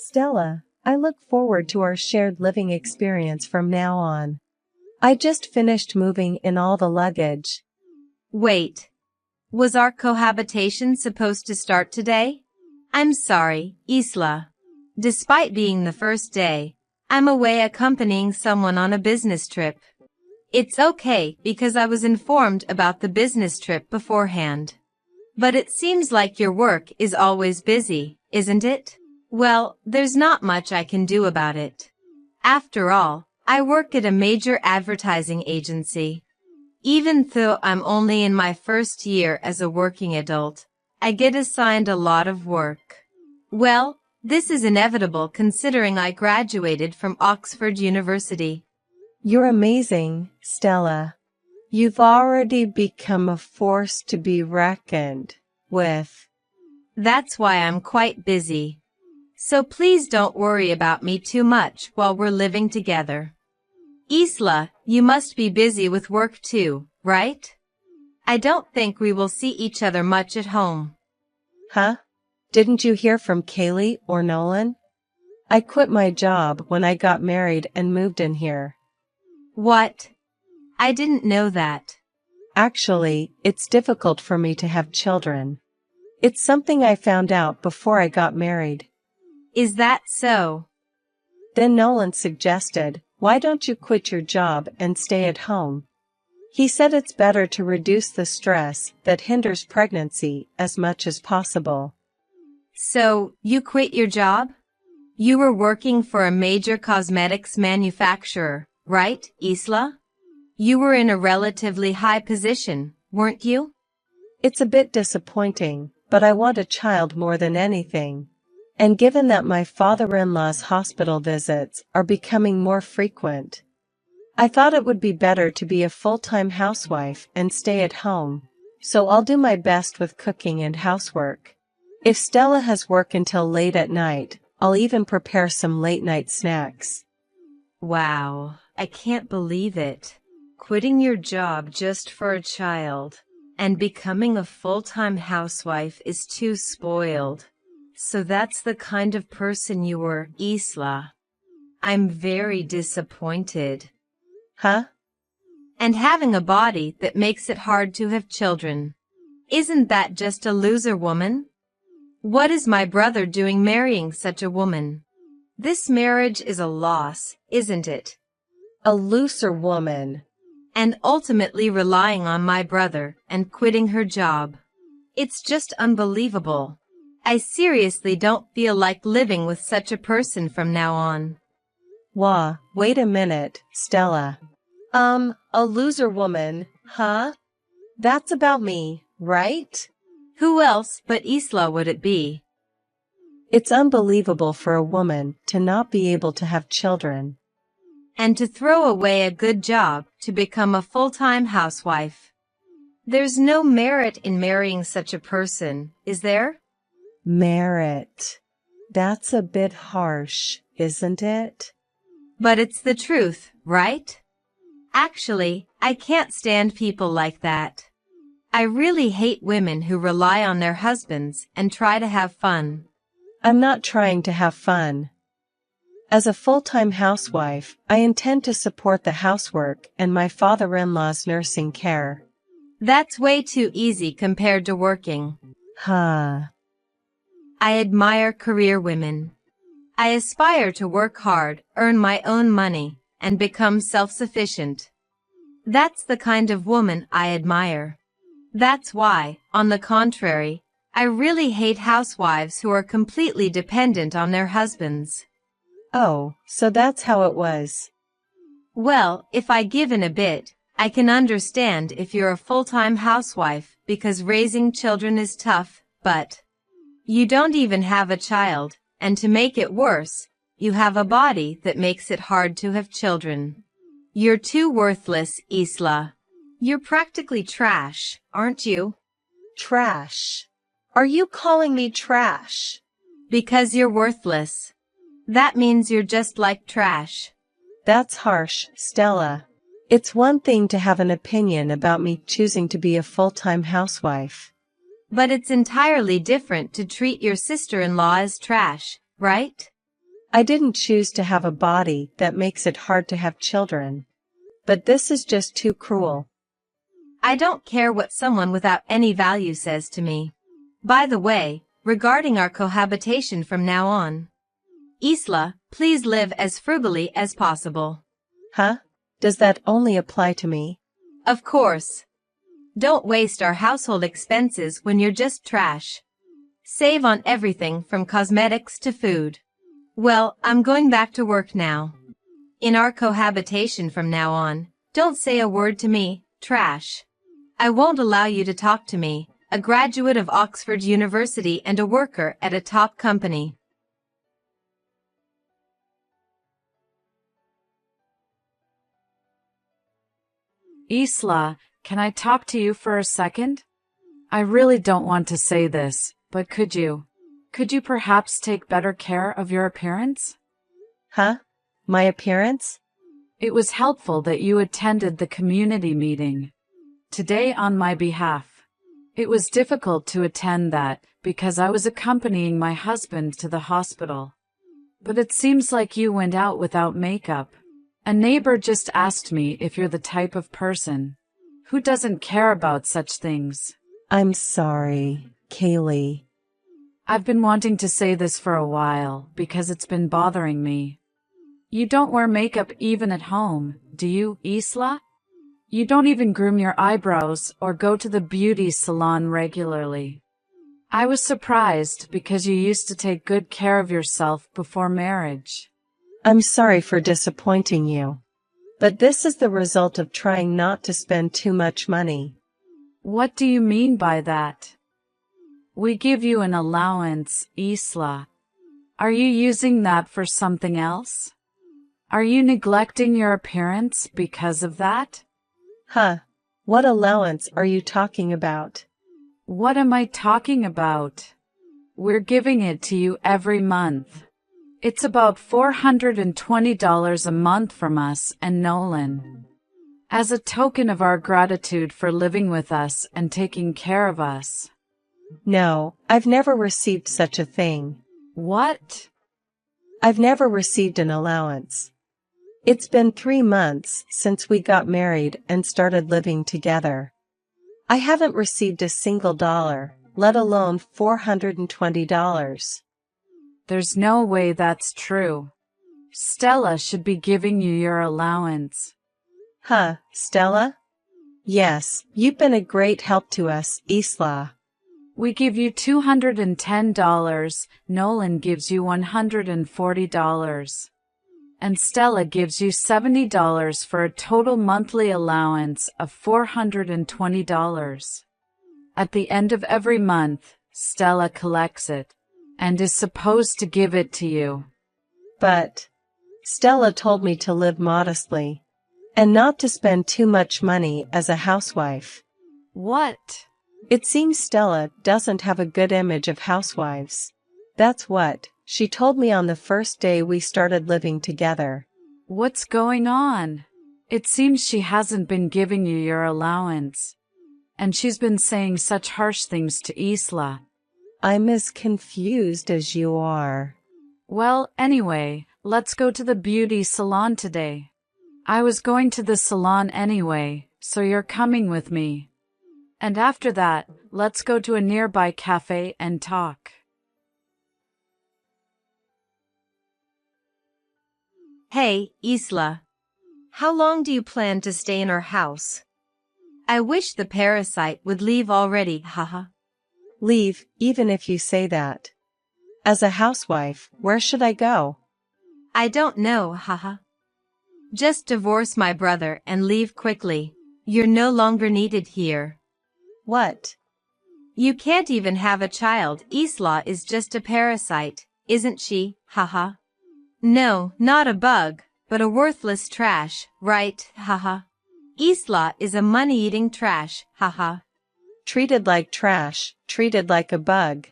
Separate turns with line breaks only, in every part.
Stella, I look forward to our shared living experience from now on. I just finished moving in all the luggage.
Wait. Was our cohabitation supposed to start today? I'm sorry, Isla. Despite being the first day, I'm away accompanying someone on a business trip. It's okay because I was informed about the business trip beforehand. But it seems like your work is always busy, isn't it? Well, there's not much I can do about it. After all, I work at a major advertising agency. Even though I'm only in my first year as a working adult, I get assigned a lot of work. Well, this is inevitable considering I graduated from Oxford University.
You're amazing, Stella. You've already become a force to be reckoned with.
That's why I'm quite busy. So please don't worry about me too much while we're living together. Isla, you must be busy with work too, right? I don't think we will see each other much at home.
Huh? Didn't you hear from Kaylee or Nolan? I quit my job when I got married and moved in here.
What? I didn't know that.
Actually, it's difficult for me to have children. It's something I found out before I got married.
Is that so?
Then Nolan suggested, why don't you quit your job and stay at home? He said it's better to reduce the stress that hinders pregnancy as much as possible.
So, you quit your job? You were working for a major cosmetics manufacturer, right, Isla? You were in a relatively high position, weren't you?
It's a bit disappointing, but I want a child more than anything. And given that my father-in-law's hospital visits are becoming more frequent, I thought it would be better to be a full-time housewife and stay at home, so I'll do my best with cooking and housework. If Stella has work until late at night, I'll even prepare some late-night snacks.
Wow, I can't believe it. Quitting your job just for a child and becoming a full-time housewife is too spoiled. So that's the kind of person you were, Isla. I'm very disappointed.
Huh?
And having a body that makes it hard to have children. Isn't that just a loser woman? What is my brother doing marrying such a woman? This marriage is a loss, isn't it?
A loser woman.
And ultimately relying on my brother and quitting her job. It's just unbelievable. I seriously don't feel like living with such a person from now on.
Wait a minute, Stella. A loser woman, huh? That's about me, right?
Who else but Isla would it be?
It's unbelievable for a woman to not be able to have children.
And to throw away a good job to become a full-time housewife. There's no merit in marrying such a person, is there?
Merit. That's a bit harsh, isn't it?
But it's the truth, right? Actually, I can't stand people like that. I really hate women who rely on their husbands and try to have fun.
I'm not trying to have fun. As a full-time housewife, I intend to support the housework and my father-in-law's nursing care.
That's way too easy compared to working.
Huh.
I admire career women. I aspire to work hard, earn my own money, and become self-sufficient. That's the kind of woman I admire. That's why, on the contrary, I really hate housewives who are completely dependent on their husbands.
Oh, so that's how it was.
Well, if I give in a bit, I can understand if you're a full-time housewife because raising children is tough, but you don't even have a child, and to make it worse, you have a body that makes it hard to have children. You're too worthless, Isla. You're practically trash, aren't you?
Trash? Are you calling me trash?
Because you're worthless. That means you're just like trash.
That's harsh, Stella. It's one thing to have an opinion about me choosing to be a full-time housewife.
But it's entirely different to treat your sister-in-law as trash, right?
I didn't choose to have a body that makes it hard to have children. But this is just too cruel.
I don't care what someone without any value says to me. By the way, regarding our cohabitation from now on, Isla, please live as frugally as possible.
Huh? Does that only apply to me?
Of course. Don't waste our household expenses when you're just trash. Save on everything from cosmetics to food. Well, I'm going back to work now. In our cohabitation from now on, don't say a word to me, trash. I won't allow you to talk to me, a graduate of Oxford University and a worker at a top company.
Isla, can I talk to you for a second? I really don't want to say this, but could you perhaps take better care of your appearance?
Huh? My appearance?
It was helpful that you attended the community meeting today on my behalf. It was difficult to attend that because I was accompanying my husband to the hospital. But it seems like you went out without makeup. A neighbor just asked me if you're the type of person who doesn't care about such things.
I'm sorry, Kaylee.
I've been wanting to say this for a while because it's been bothering me. You don't wear makeup even at home, do you, Isla? You don't even groom your eyebrows or go to the beauty salon regularly. I was surprised because you used to take good care of yourself before marriage.
I'm sorry for disappointing you. But this is the result of trying not to spend too much money.
What do you mean by that? We give you an allowance, Isla. Are you using that for something else? Are you neglecting your appearance because of that?
Huh? What allowance are you talking about?
What am I talking about? We're giving it to you every month. It's about $420 a month from us and Nolan. As a token of our gratitude for living with us and taking care of us.
No, I've never received such a thing.
What?
I've never received an allowance. It's been 3 months since we got married and started living together. I haven't received a single dollar, let alone $420.
There's no way that's true. Stella should be giving you your allowance.
Huh, Stella? Yes, you've been a great help to us, Isla.
We give you $210, Nolan gives you $140. And Stella gives you $70 for a total monthly allowance of $420. At the end of every month, Stella collects it and is supposed to give it to you.
But Stella told me to live modestly and not to spend too much money as a housewife.
What?
It seems Stella doesn't have a good image of housewives. That's what she told me on the first day we started living together.
What's going on? It seems she hasn't been giving you your allowance. And she's been saying such harsh things to Isla.
I'm as confused as you are.
Well, anyway, let's go to the beauty salon today. I was going to the salon anyway, so you're coming with me. And after that, let's go to a nearby cafe and talk.
Hey, Isla. How long do you plan to stay in our house? I wish the parasite would leave already, haha.
Leave, even if you say that. As a housewife, where should I go?
I don't know, haha. Just divorce my brother and leave quickly. You're no longer needed here.
What?
You can't even have a child. Isla is just a parasite, isn't she, haha? No, not a bug, but a worthless trash, right, haha. Isla is a money-eating trash, haha.
Treated like trash, treated like a bug.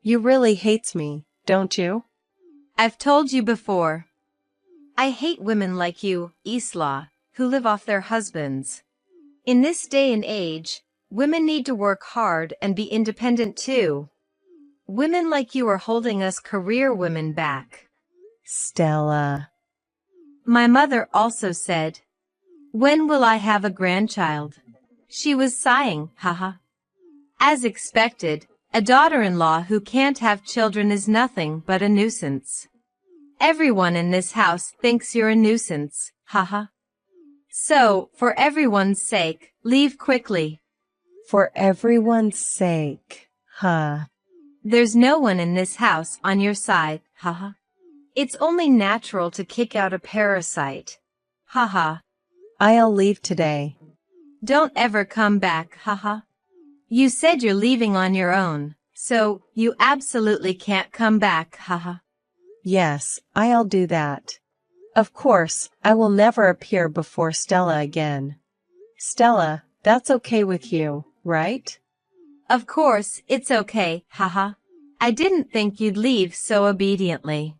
You really hates me, don't you?
I've told you before. I hate women like you, Isla, who live off their husbands. In this day and age, women need to work hard and be independent too. Women like you are holding us career women back.
Stella.
My mother also said, "When will I have a grandchild?" She was sighing, haha. As expected, a daughter-in-law who can't have children is nothing but a nuisance. Everyone in this house thinks you're a nuisance, haha. So, for everyone's sake, leave quickly.
For everyone's sake, huh?
There's no one in this house on your side, haha. It's only natural to kick out a parasite. Haha.
I'll leave today.
Don't ever come back, haha. You said you're leaving on your own, so you absolutely can't come back, haha.
Yes, I'll do that. Of course, I will never appear before Stella again. Stella, that's okay with you, right?
Of course, it's okay, haha. I didn't think you'd leave so obediently.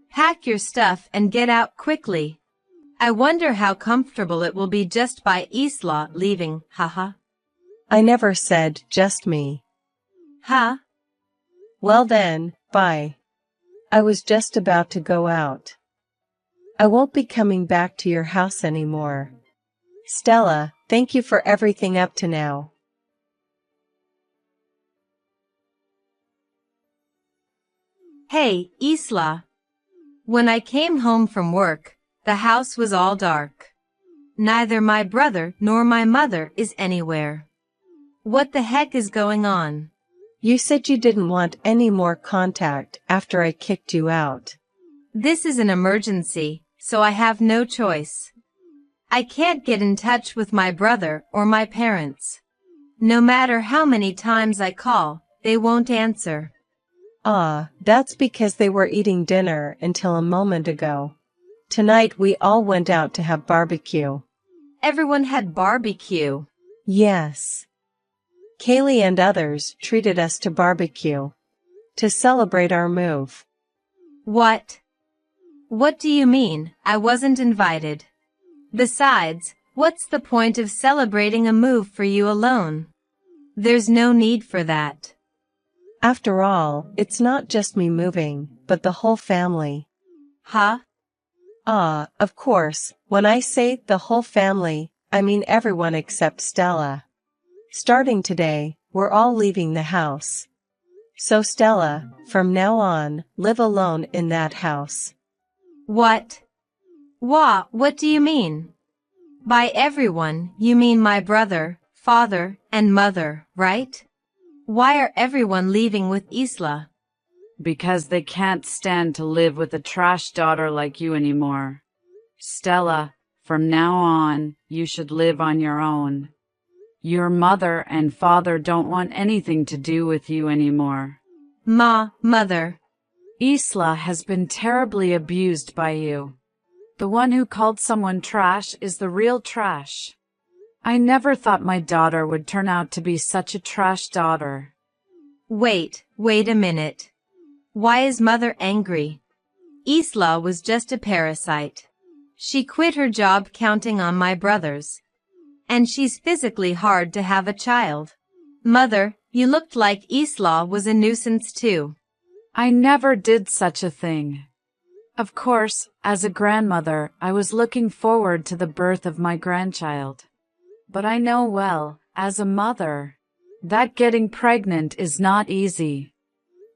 Pack your stuff and get out quickly. I wonder how comfortable it will be just by Isla leaving, haha.
I never said just me.
Huh?
Well then, bye. I was just about to go out. I won't be coming back to your house anymore. Stella, thank you for everything up to now.
Hey, Isla. When I came home from work, the house was all dark. Neither my brother nor my mother is anywhere. What the heck is going on?
You said you didn't want any more contact after I kicked you out.
This is an emergency, so I have no choice. I can't get in touch with my brother or my parents. No matter how many times I call, they won't answer.
Ah, that's because they were eating dinner until a moment ago. Tonight we all went out to have barbecue.
Everyone had barbecue.
Yes. Kaylee and others treated us to barbecue. To celebrate our move.
What? What do you mean? I wasn't invited. Besides, what's the point of celebrating a move for you alone? There's no need for that.
After all, it's not just me moving, but the whole family.
Huh?
Ah, of course, when I say the whole family, I mean everyone except Stella. Starting today, we're all leaving the house. So Stella, from now on, live alone in that house.
What? What do you mean? By everyone, you mean my brother, father, and mother, right? Why are everyone leaving with Isla?
Because they can't stand to live with a trash daughter like you anymore. Stella, from now on, you should live on your own. Your mother and father don't want anything to do with you anymore.
Mother.
Isla has been terribly abused by you. The one who called someone trash is the real trash. I never thought my daughter would turn out to be such a trash daughter.
Wait a minute. Why is mother angry? Isla was just a parasite. She quit her job counting on my brothers. And she's physically hard to have a child. Mother, you looked like Isla was a nuisance too.
I never did such a thing. Of course, as a grandmother, I was looking forward to the birth of my grandchild. But I know well, as a mother, that getting pregnant is not easy.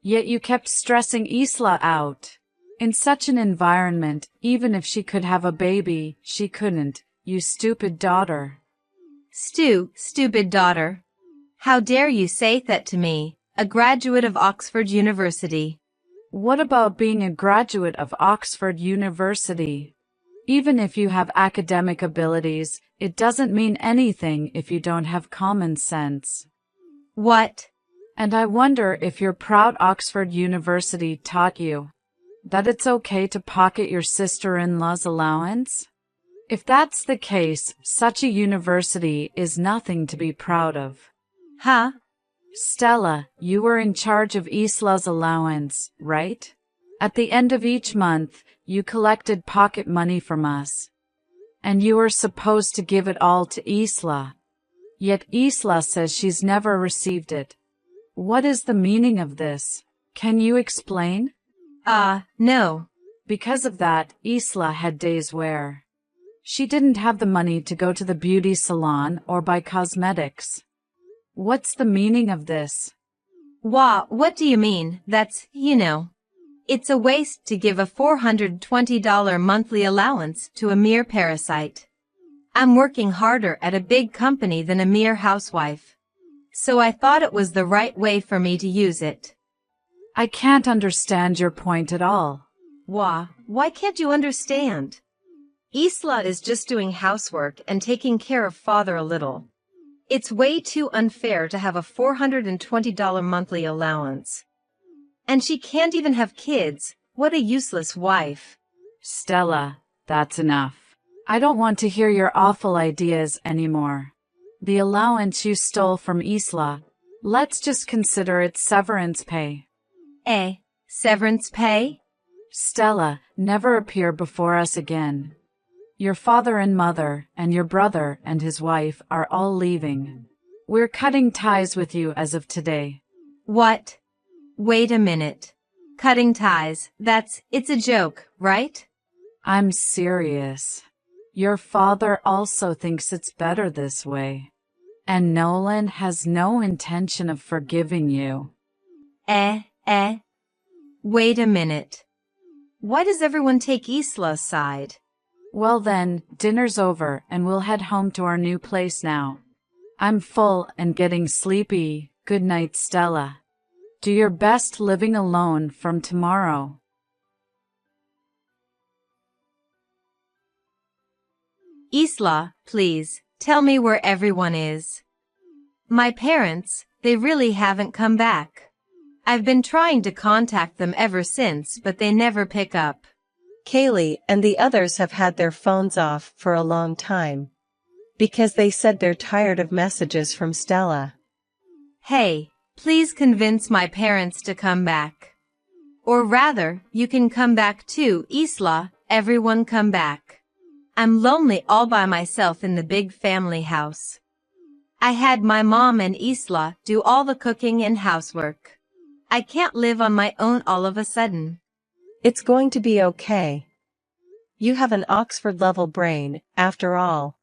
Yet you kept stressing Isla out. In such an environment, even if she could have a baby, she couldn't, you stupid daughter.
Stupid daughter. How dare you say that to me, a graduate of Oxford University?
What about being a graduate of Oxford University? Even if you have academic abilities, it doesn't mean anything if you don't have common sense.
What?
And I wonder if your proud Oxford University taught you that it's okay to pocket your sister-in-law's allowance? If that's the case, such a university is nothing to be proud of.
Huh?
Stella, you were in charge of Isla's allowance, right? At the end of each month, you collected pocket money from us. And you were supposed to give it all to Isla. Yet Isla says she's never received it. What is the meaning of this? Can you explain?
No.
Because of that, Isla had days where she didn't have the money to go to the beauty salon or buy cosmetics. What's the meaning of this?
What do you mean? It's a waste to give a $420 monthly allowance to a mere parasite. I'm working harder at a big company than a mere housewife. So I thought it was the right way for me to use it.
I can't understand your point at all.
Why can't you understand? Isla is just doing housework and taking care of father a little. It's way too unfair to have a $420 monthly allowance. And she can't even have kids. What a useless wife.
Stella, that's enough. I don't want to hear your awful ideas anymore. The allowance you stole from Isla, let's just consider it severance pay.
Severance pay?
Stella, never appear before us again. Your father and mother, and your brother and his wife are all leaving. We're cutting ties with you as of today.
What? Wait a minute. Cutting ties, it's a joke, right?
I'm serious. Your father also thinks it's better this way. And Nolan has no intention of forgiving you.
Wait a minute. Why does everyone take Isla's side?
Well then, dinner's over and we'll head home to our new place now. I'm full and getting sleepy. Good night, Stella. Do your best living alone from tomorrow.
Isla, please, tell me where everyone is. My parents, they really haven't come back. I've been trying to contact them ever since, but they never pick up.
Kaylee and the others have had their phones off for a long time. Because they said they're tired of messages from Stella.
Hey, please convince my parents to come back. Or rather, you can come back too, Isla, everyone come back. I'm lonely all by myself in the big family house. I had my mom and Isla do all the cooking and housework. I can't live on my own all of a sudden.
It's going to be okay. You have an Oxford-level brain, after all.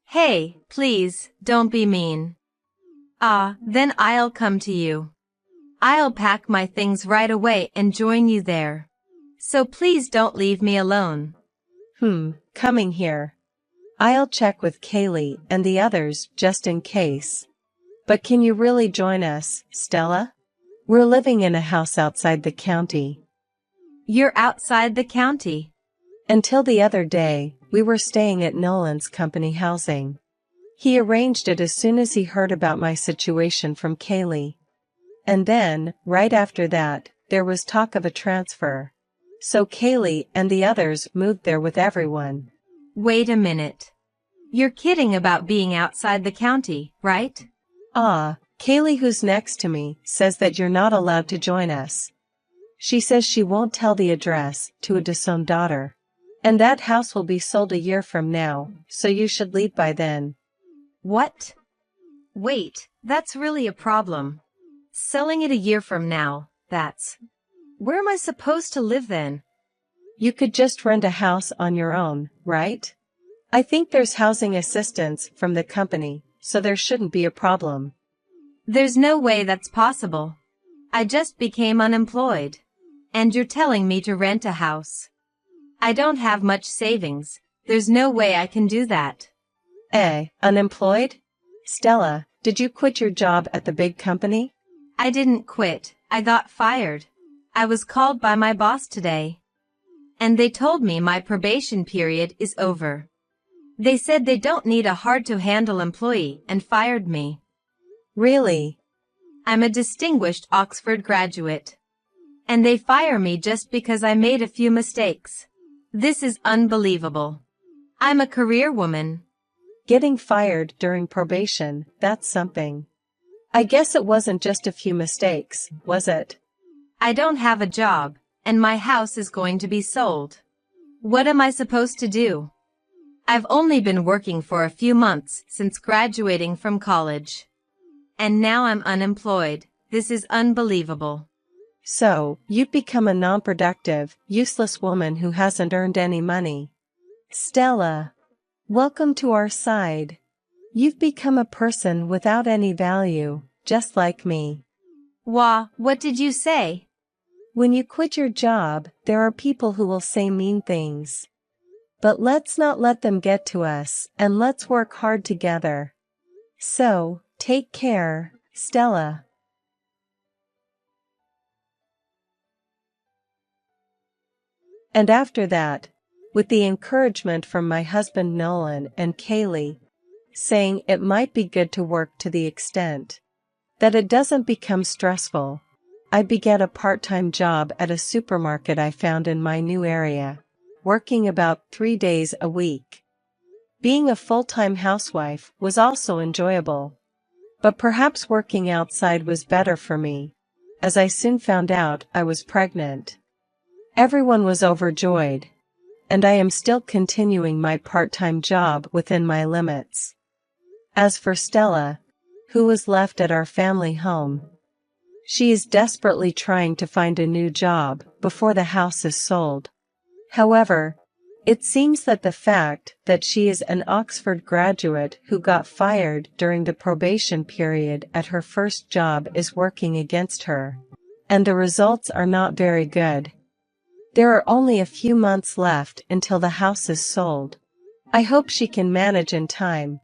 Hey, please, don't be mean. Then I'll come to you. I'll pack my things right away and join you there. So please don't leave me alone.
Coming here. I'll check with Kaylee and the others just in case. But can you really join us, Stella? We're living in a house outside the county.
You're outside the county?
Until the other day, we were staying at Nolan's company housing. He arranged it as soon as he heard about my situation from Kaylee. And then, right after that, there was talk of a transfer. So Kaylee and the others moved there with everyone.
Wait a minute. You're kidding about being outside the county, right?
Kaylee, who's next to me, says that you're not allowed to join us. She says she won't tell the address to a disowned daughter. And that house will be sold a year from now, so you should leave by then.
What? Wait, that's really a problem. Selling it a year from now, where am I supposed to live then?
You could just rent a house on your own, right? I think there's housing assistance from the company, so there shouldn't be a problem.
There's no way that's possible. I just became unemployed. And you're telling me to rent a house. I don't have much savings. There's no way I can do that.
Unemployed? Stella, did you quit your job at the big company?
I didn't quit. I got fired. I was called by my boss today. And they told me my probation period is over. They said they don't need a hard-to-handle employee and fired me.
Really?
I'm a distinguished Oxford graduate. And they fire me just because I made a few mistakes. This is unbelievable. I'm a career woman.
Getting fired during probation, that's something. I guess it wasn't just a few mistakes, was it?
I don't have a job, and my house is going to be sold. What am I supposed to do? I've only been working for a few months since graduating from college. And now I'm unemployed. This is unbelievable.
So, you've become a non-productive, useless woman who hasn't earned any money. Stella. Welcome to our side. You've become a person without any value, just like me.
Wah, what did you say?
When you quit your job, there are people who will say mean things. But let's not let them get to us, and let's work hard together. So, take care, Stella. And after that, with the encouragement from my husband Nolan and Kaylee, saying it might be good to work to the extent that it doesn't become stressful, I began a part-time job at a supermarket I found in my new area, working about 3 days a week. Being a full-time housewife was also enjoyable. But perhaps working outside was better for me, as I soon found out I was pregnant. Everyone was overjoyed, and I am still continuing my part-time job within my limits. As for Stella, who was left at our family home, she is desperately trying to find a new job before the house is sold. However, it seems that the fact that she is an Oxford graduate who got fired during the probation period at her first job is working against her, and the results are not very good. There are only a few months left until the house is sold. I hope she can manage in time,